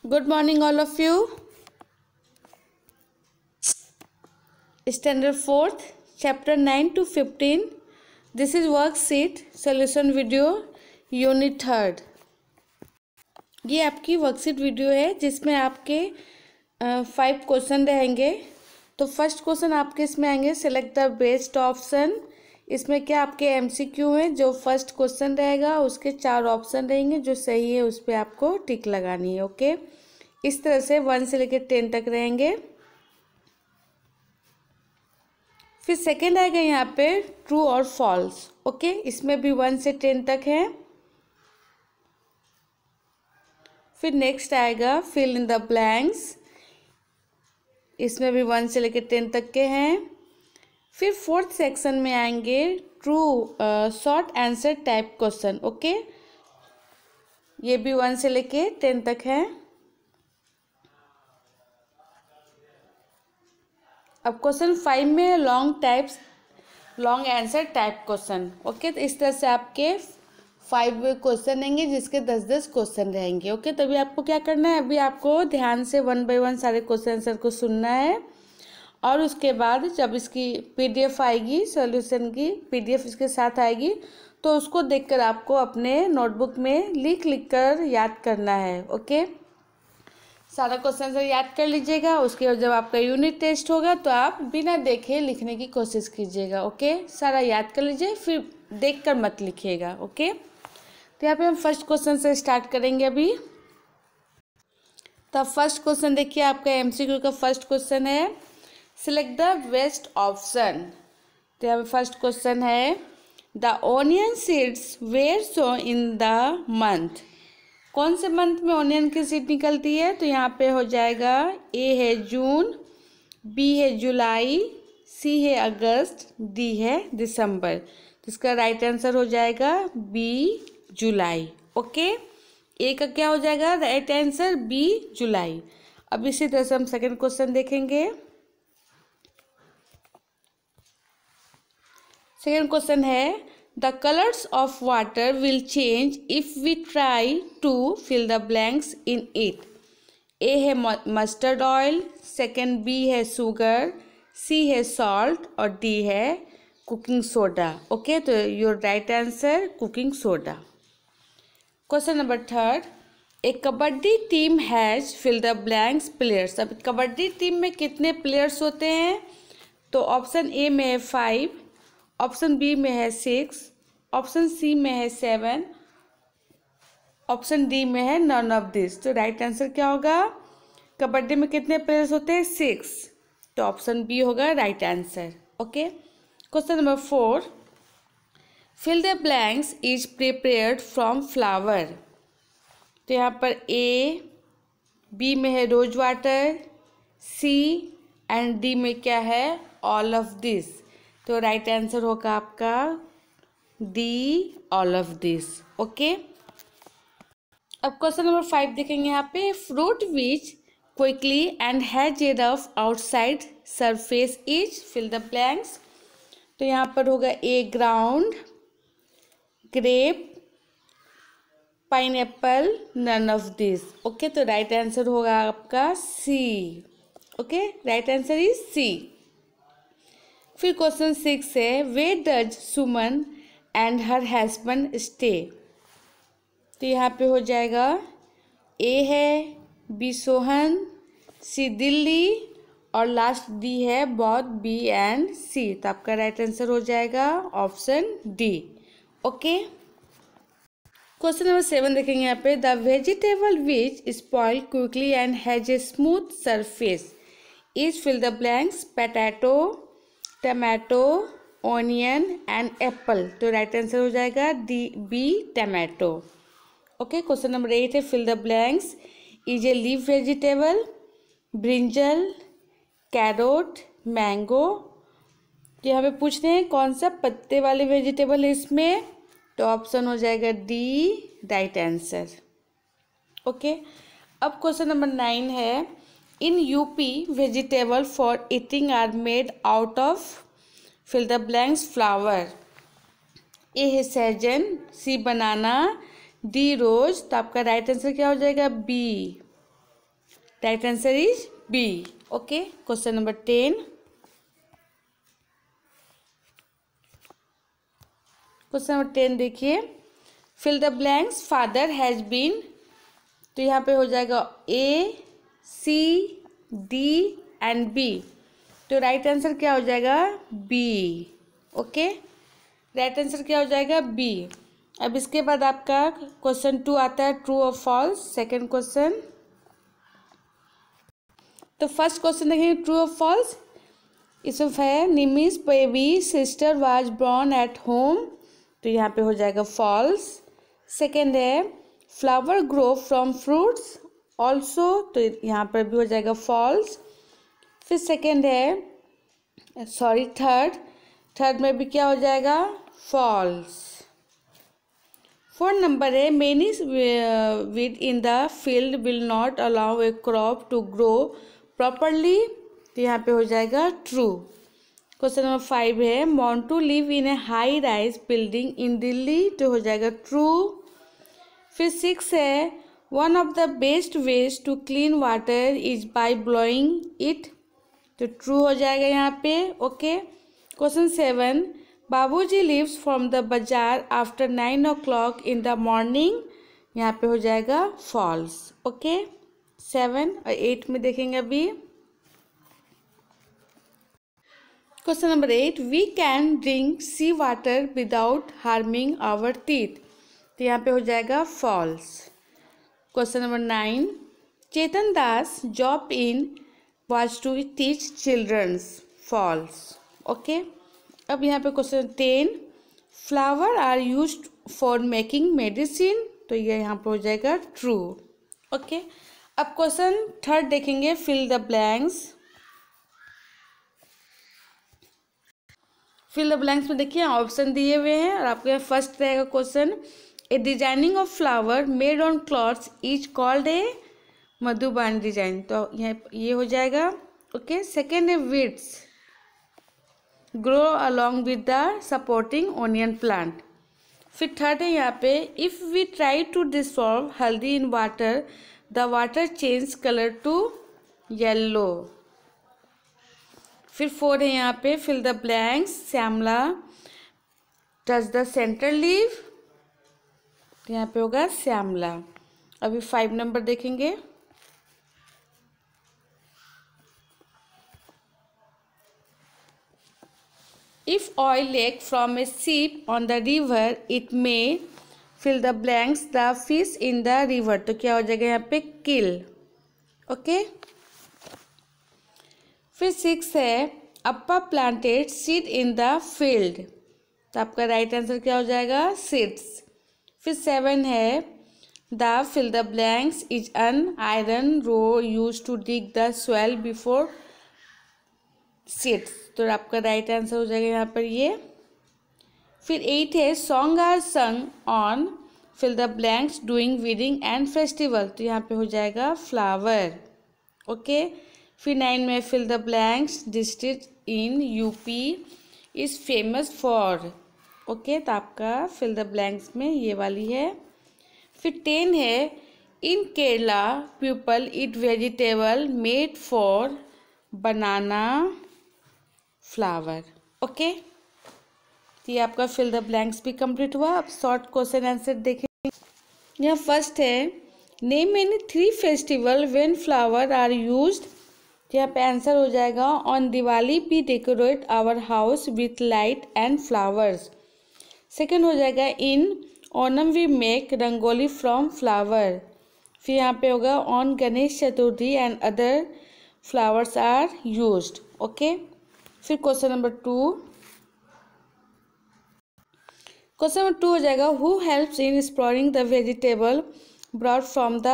Good morning, all of you. Standard 4th, Chapter 9 to 15. This is worksheet solution video, Unit 3rd. ये आपकी worksheet video है जिसमें आपके 5 question रहेंगे। तो फर्स्ट क्वेश्चन आपके इसमें आएंगे, सेलेक्ट द बेस्ट ऑप्शन। इसमें क्या आपके एमसीक्यू है। जो फर्स्ट क्वेश्चन रहेगा उसके 4 ऑप्शन रहेंगे, जो सही है उस पर आपको टिक लगानी है। ओके, इस तरह से 1 से लेकर 10 तक रहेंगे। फिर सेकंड आएगा यहाँ पे ट्रू और फॉल्स। ओके, इसमें भी 1 से 10 तक है। फिर नेक्स्ट आएगा फिल इन द ब्लैंक्स। इसमें भी 1 से लेकर 10 तक के हैं। फिर फोर्थ सेक्शन में आएंगे true short answer type question. Okay, ये भी 1 से लेके 10 तक है। अब क्वेश्चन 5 में long answer type question. Okay, तो इस तरह से आपके 5 क्वेश्चन रहेंगे जिसके 10-10 क्वेश्चन रहेंगे। ओके, तभी आपको क्या करना है, अभी आपको ध्यान से 1 बाय 1 सारे क्वेश्चन आंसर को सुनना है। और उसके बाद जब इसकी पीडीएफ आएगी, सॉल्यूशन की पीडीएफ इसके साथ आएगी, तो उसको देखकर आपको अपने नोटबुक में लिख कर याद करना है। ओके, सारा क्वेश्चन आंसर याद कर लीजिएगा। उसके बाद जब आपका यूनिट टेस्ट होगा तो आप बिना देखे लिखने की कोशिश कीजिएगा। ओके, सारा याद कर लीजिए, फिर देखकर मत लिखिएगा। ओके, तो यहाँ पे हम फर्स्ट क्वेश्चन से स्टार्ट करेंगे अभी। तो फर्स्ट क्वेश्चन देखिए, आपका एमसीक्यू का फर्स्ट क्वेश्चन है, सिलेक्ट द बेस्ट ऑप्शन। तो यहाँ पे फर्स्ट क्वेश्चन है, the onion seeds were sow in the month. कौन से मंथ में ऑनियन की सीड निकलती है। तो यहाँ पे हो जाएगा, ए है जून, बी है जुलाई, सी है अगस्त, डी है दिसंबर। तो इसका राइट आंसर हो जाएगा बी जुलाई। ओके, ए का क्या हो जाएगा राइट आंसर, बी जुलाई। अब इसी तरह से हम सेकंड क्वेश्चन देखेंगे। सेकंड क्वेश्चन है, the colours of water will change if we try to fill the blanks in it. A है मस्टर्ड ऑयल, सेकंड बी है शुगर, सी है सॉल्ट और डी है कुकिंग सोडा। ओके, तो your right answer cooking soda. Question number 3, a kabaddi team has fill the blanks players. अब kabaddi team में कितने players होते हैं। तो ऑप्शन ए में है 5, ऑप्शन बी में है 6, ऑप्शन सी में है 7, ऑप्शन डी में है नन ऑफ दिस। तो राइट आंसर क्या होगा, कबड्डी में कितने प्लेयर्स होते हैं 6। तो ऑप्शन बी होगा right answer. Okay, question number 4, fill the blanks is prepared from flower. तो यहाँ पर ए बी में है rose water, C and D में क्या है ऑल ऑफ दिस। तो राइट आंसर होगा आपका D all of this. Okay, अब क्वेश्चन नंबर 5 देखेंगे। यहाँ पे fruit which quickly and has a rough outside surface is fill the blanks. तो यहाँ पर होगा a ground, grape, pineapple, none of this. Okay, तो राइट आंसर होगा आपका C. Okay, right answer is C. फिर क्वेश्चन 6 है, where does Suman and her husband stay. तो यहाँ पे हो जाएगा, ए है बी सोहन, सी दिल्ली और लास्ट डी है बोथ बी एंड सी। तो आपका राइट आंसर हो जाएगा option D. Okay, question number 7 देखेंगे। यहाँ पे the vegetable which spoil quickly and has a smooth surface is fill the blanks, potato, tomato, onion and apple. तो right answer हो जाएगा D B tomato. Okay, question number 8 है, fill the blanks is a leaf vegetable, brinjal, carrot, mango. यहाँ पे पूछते हैं कौन सा पत्ते वाले वेजिटेबल है इसमें। तो ऑप्शन हो जाएगा डी राइट आंसर। ओके, अब क्वेश्चन नंबर 9 है, in UP vegetable for eating are made out of fill the blanks flower. A है सहजन, सी बनाना, डी रोज। तो आपका राइट आंसर क्या हो जाएगा B. Right answer is B. Okay, question number 10। Question number 10 देखिए, fill the blanks father has been, तो यहाँ पे हो जाएगा A, C, D and B, तो राइट आंसर क्या हो जाएगा बी। ओके, राइट आंसर क्या हो जाएगा बी। अब इसके बाद आपका क्वेश्चन 2 आता है, ट्रू और फॉल्स। सेकंड क्वेश्चन, तो फर्स्ट क्वेश्चन देखेंगे ट्रू और फॉल्स। इसमें है Nimi's baby sister was born at home, तो यहाँ पे हो जाएगा फॉल्स। सेकेंड है flower grow from fruits also, तो यहाँ पर भी हो जाएगा फॉल्स। फिर सेकेंड है थर्ड में भी क्या हो जाएगा फॉल्स। फोर्थ नंबर है many weed in the field will not allow a crop to grow properly, तो यहाँ पे हो जाएगा ट्रू। क्वेश्चन नंबर 5 है want to live in a high rise building in Delhi, तो हो जाएगा ट्रू। फिर 6 है one of the best ways to clean water is by blowing it, तो ट्रू हो जाएगा यहाँ पे। Okay, question 7 Babuji leaves from the bazaar after 9 o'clock in the morning, यहाँ पे हो जाएगा फॉल्स। ओके, 7 और 8 में देखेंगे अभी। Question number 8 we can drink sea water without harming our teeth, तो यहाँ पे हो जाएगा false. Question number 9 Chetan Das job in was to teach childrens, false. Okay, अब यहाँ पे question 10 flower are used for making medicine, तो ये यहाँ पे हो जाएगा ट्रू। ओके, अब क्वेश्चन 3 देखेंगे fill the blanks. Fill the blanks में देखिए ऑप्शन दिए हुए हैं और आपके यहाँ फर्स्ट रहेगा question a designing of flower made on clothes is called a Madhuban design, तो ये हो जाएगा। ओके, सेकेंड है weeds grow along with the supporting onion plant. फिर थर्ड है यहाँ पे if we try to dissolve haldi in water the water change colour to yellow. फिर 4 है यहाँ पे fill the blanks Shyamala touch the centre leave, तो यहाँ पे होगा श्यामला। अभी 5 नंबर देखेंगे। If oil leak from a ship on the river it may fill the blanks the fish in the river, तो क्या हो जाएगा यहाँ पे किल। ओके, फिर 6 है Appa planted seed in the field, तो आपका राइट आंसर क्या हो जाएगा सीड्स। फिर 7 है the fill the blanks is an iron rod use to dig the soil before seeds, तो आपका राइट आंसर हो जाएगा यहाँ पर ये। फिर 8 है song are sung on fill the blanks doing weeding and festival, तो यहाँ पे हो जाएगा फ्लावर। ओके, फिर 9 में fill the blanks district in UP is famous for, okay, तो आपका फिल द ब्लैंक्स में ये वाली है। फिर 10 है in Kerala people eat vegetable made for banana flower. Okay, तो ये आपका फिल द ब्लैंक्स भी कंप्लीट हुआ। अब शॉर्ट क्वेश्चन आंसर देखें। यहाँ फर्स्ट है name any 3 festival when flower are used, यहाँ पे आंसर हो जाएगा on Diwali we decorate our house with light and flowers. Second हो जाएगा in Onam we make rangoli from flower. फिर यहाँ पे होगा on Ganesh Chaturthi and other flowers are used. Okay, फिर क्वेश्चन नंबर 2 हो जाएगा who helps in exploring the vegetable brought from the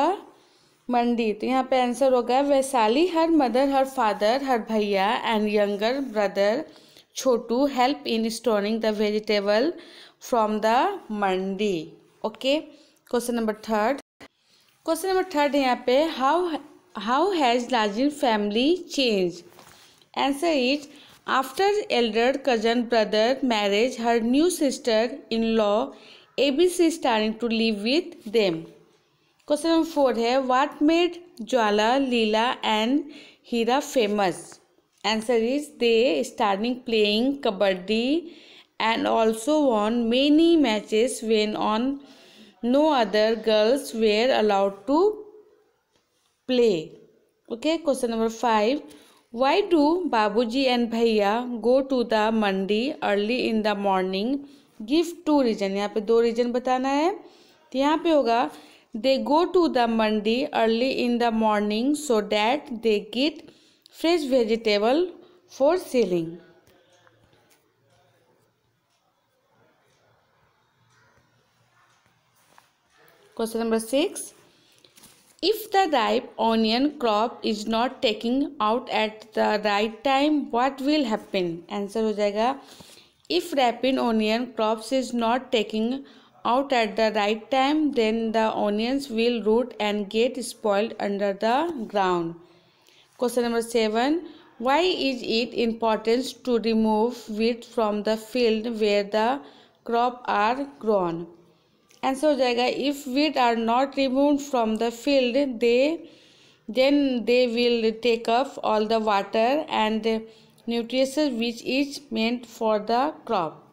mandi, तो यहाँ पे आंसर होगा Vaishali her mother her father her bhaiya and younger brother Chhotu help in storing the vegetable from the mandi. Okay, question number 3 है यहाँ पे how has largin family change, answer is after elder cousin brother marriage her new sister in law ABC starting to live with them। Question number 4 है what made Jwala Leela and Heera famous. Answer is they starting playing kabaddi and also won many matches when on no other girls were allowed to play. Okay, question number 5. Why do Babuji and Bhaiya go to the mandi early in the morning? Give 2 reason. यहाँ पे 2 reason बताना है। तो यहाँ पे होगा they go to the mandi early in the morning so that they get fresh vegetable for selling. Question number 6. If the ripe onion crop is not taken out at the right time, what will happen? Answer हो जाएगा if ripened onion crops is not taken out at the right time, then the onions will rot and get spoiled under the ground. Question number 7. Why is it important to remove weeds from the field where the crop are grown? Answer हो जाएगा if weed are not removed from the field then they will take up all the water and nutritions which is meant for the crop.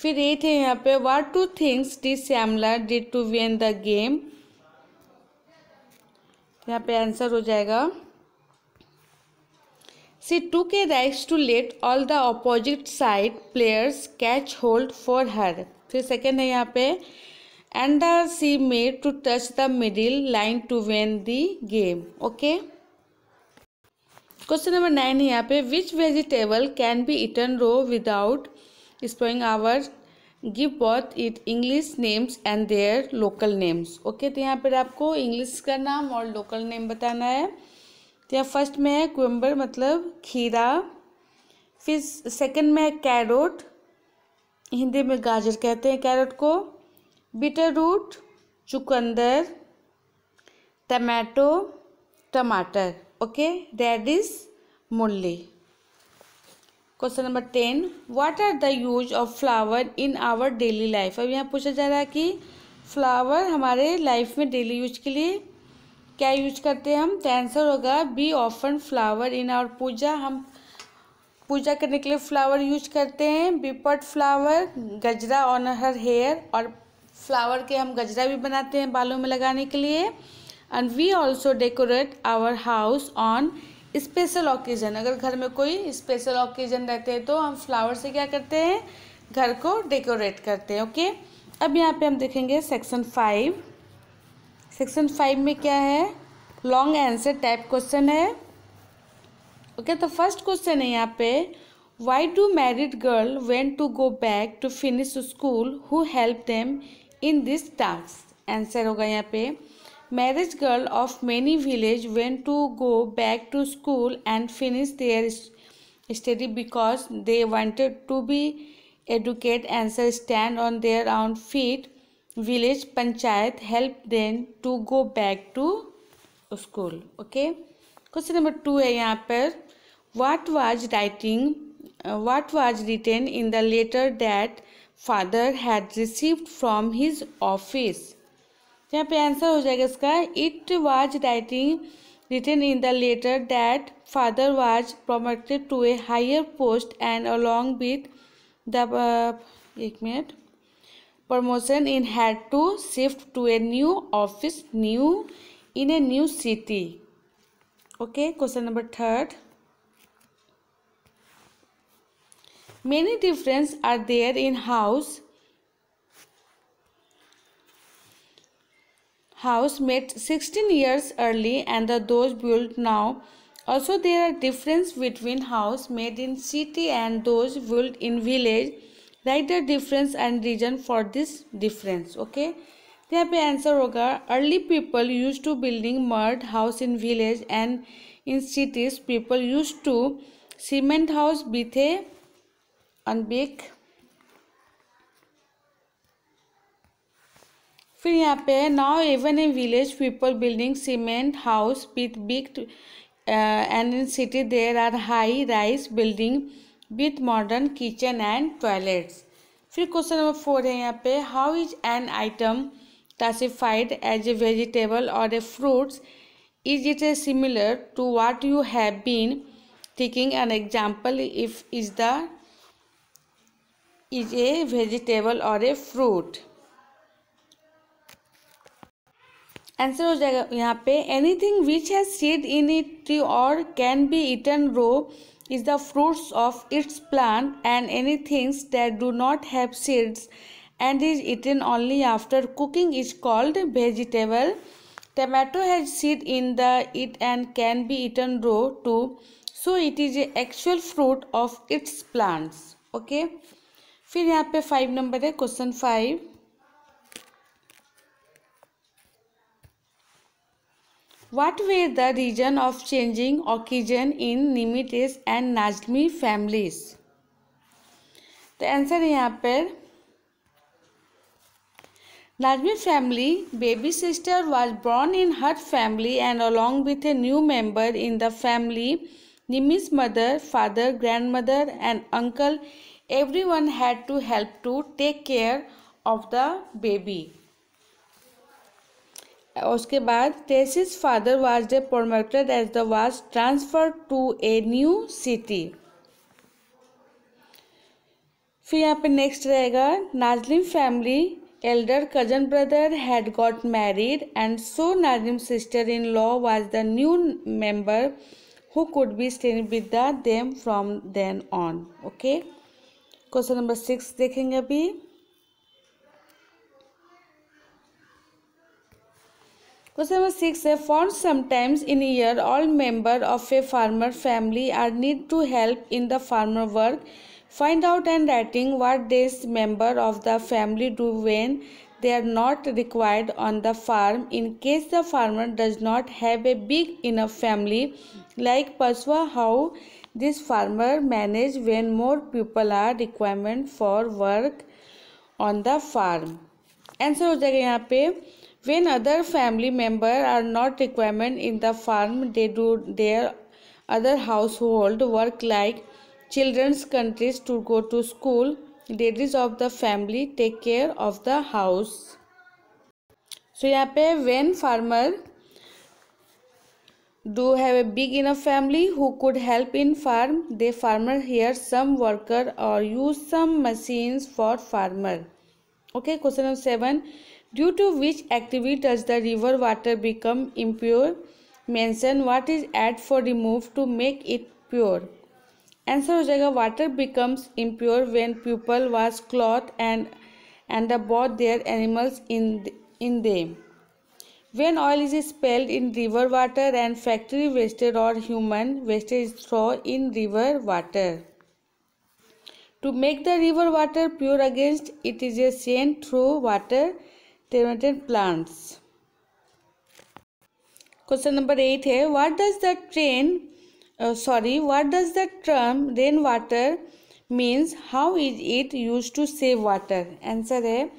फिर 8 है यहाँ पे what 2 things did Shyamala did to win the game. यहाँ पे answer हो जाएगा she took a rights to let all the opposite side players catch hold for her. फिर second है यहाँ पे and she made to touch the middle line to win the game. Okay. Question number 9 है यहाँ पे which vegetable can be eaten raw without spoiling our give both it English names and their local names. Okay, तो यहाँ पर आपको English का नाम और लोकल नेम बताना है। तो यहाँ फर्स्ट में है कुकुम्बर मतलब खीरा, फिर सेकंड में है कैरोट, हिंदी में गाजर कहते हैं कैरोट को, बीटर रूट, चुकंदर, टमाटो, टमाटर। ओके, रेडिश, मूली। Question number 10 what are the use of flower in our daily life. अब यहाँ पूछा जा रहा है कि फ्लावर हमारे लाइफ में डेली यूज के लिए क्या यूज करते हैं हम। तो आंसर होगा B often flower in our puja. हम पूजा करने के लिए फ्लावर यूज करते हैं। बी पट फ्लावर, गजरा ऑन हर हेयर, और फ्लावर के हम गजरा भी बनाते हैं बालों में लगाने के लिए। And we also decorate our house on special occasion. अगर घर में कोई स्पेशल ओकेजन रहते हैं तो हम फ्लावर से क्या करते हैं, घर को डेकोरेट करते हैं। ओके, अब यहाँ पे हम देखेंगे सेक्शन 5। सेक्शन 5 में क्या है, लॉन्ग आंसर टाइप क्वेश्चन है। ओके, तो फर्स्ट क्वेश्चन है यहाँ पे why do married girl went to go back to finish school who help them in this task. Answer होगा यहाँ पे marriage girl of many village went to go back to school and finish their study because they wanted to be educate answer stand on their own feet. Village panchayat help them to go back to school. Okay, question number 2 है यहाँ पर what was written in the letter that father had received from his office. यहाँ पे answer हो जाएगा इसका it was written in the letter that father was promoted to a higher post and along with the promotion in had to shift to a new office in a new city. Okay, question number 3 many differences are there in house made 16 years early and those built now. Also there are difference between house made in city and those built in village. Write the difference and reason for this difference. Okay, यहाँ पे आंसर होगा early people used to building mud house in village and in cities people used to cement house with a अनबिग। फिर यहाँ पे now even in village people building cement house with big and in city there are high rise building with modern kitchen and toilets. फिर question number 4 है यहाँ पे how is an item classified as a vegetable or a fruit? Is it similar to what you have been thinking? An example if is a vegetable or a fruit. Answer हो जाएगा यहाँ पे anything which has seed in it और can be eaten raw is the fruits of its plant and any things that do not have seeds and is eaten only after cooking is called vegetable. Tomato has seed in it and can be eaten raw too, so it is a actual fruit of its plants. Okay, फिर यहाँ पे 5 number है question 5. What were the reason of changing occasion in Nimites and Najmi families? तो answer है यहाँ पर Najmi family baby sister was born in her family and along with a new member in the family, Nimi's mother, father, grandmother and uncle, everyone had to help to take care of the baby. उसके बाद Tessie's father was promoted as the was transferred to a new city. फिर यहाँ पे next रहेगा नाजलिम family elder cousin brother had got married and so Nazim's sister-in-law was the new member who could be staying with them from then on. Okay, question number 6 देखेंगे अभी. Question number 6 है for sometimes in a year all member of a farmer family are need to help in the farmer work. Find out and writing what this member of the family do when they are not required on the farm in case the farmer does not have a big enough family like Paswa, how this farmer manage when more people are requirement for work on the farm. Answer हो जाएगा यहाँ पे when other family member are not requirement in the farm they do their other household work like children's countries to go to school, ladies of the family take care of the house. So यहाँ पे when farmer do have a big enough family who could help in farm, the farmer hire some worker or use some machines for farmer. Okay, question number 7. Due to which activity does the river water become impure? Mention what is add for remove to make it pure. Answer हो जाएगा water becomes impure when people wash cloth and bathe their animals in them. When oil is spilled in river water and factory wastage और human wastage is throw in river water. To make the river water pure against it is a sent through water treated plants. Question number 8 है what does the term rainwater means? How is it used to save water? Answer है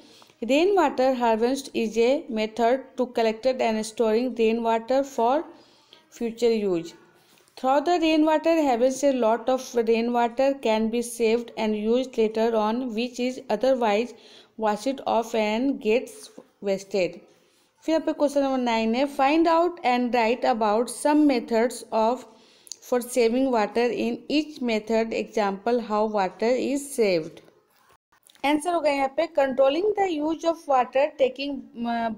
rainwater harvest is a method to collecting and storing rainwater for future use. Through the rainwater harvest a lot of rainwater can be saved and used later on which is otherwise washed off and gets wasted. फिर यहाँ पे question number 9 है find out and write about some methods of for saving water in each method. Example how water is saved. Answer होगा यहाँ पे controlling the use of water, taking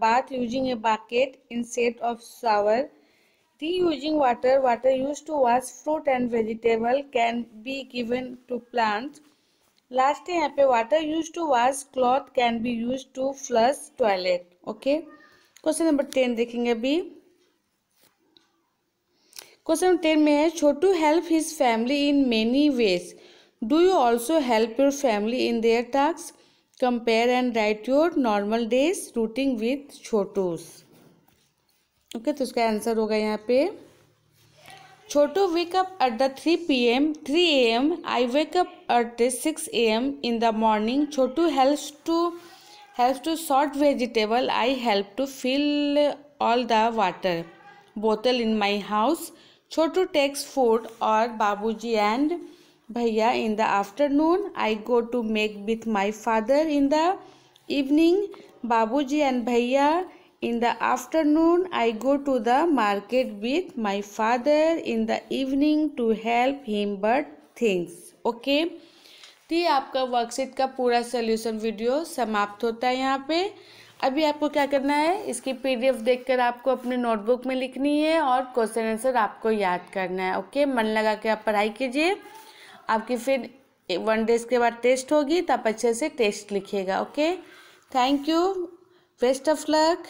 bath using a bucket instead of shower, reusing water used to wash fruit and vegetable can be given to plants. Last है यहाँ पे water used to wash cloth can be used to flush toilet. Okay, question number 10 देखेंगे अभी. Question 10 में है Chhotu help his family in many ways. Do you also help your family in their task? Compare and write your normal day's routine with Chhotu's. Okay, तो उसका answer होगा यहाँ पे Chhotu wake up at the 3 AM. I wake up at 6 AM in the morning. Chhotu helps to sort vegetable. I help to fill all the water bottle in my house. Chotu takes food or Babuji and Bhaiya in the afternoon. I go to make with my father in the evening. बाबूजी and भैया, in the afternoon I go to the market with my father, in the evening to help him but things. Okay, तो ये आपका worksheet का पूरा solution video समाप्त होता है यहाँ पे। अभी आपको क्या करना है, इसकी पीडीएफ देखकर आपको अपने नोटबुक में लिखनी है और क्वेश्चन आंसर आपको याद करना है। ओके, मन लगा के आप पढ़ाई कीजिए। आपकी फिर 1 डेज के बाद टेस्ट होगी, तो आप अच्छे से टेस्ट लिखिएगा। Okay, thank you, best of luck.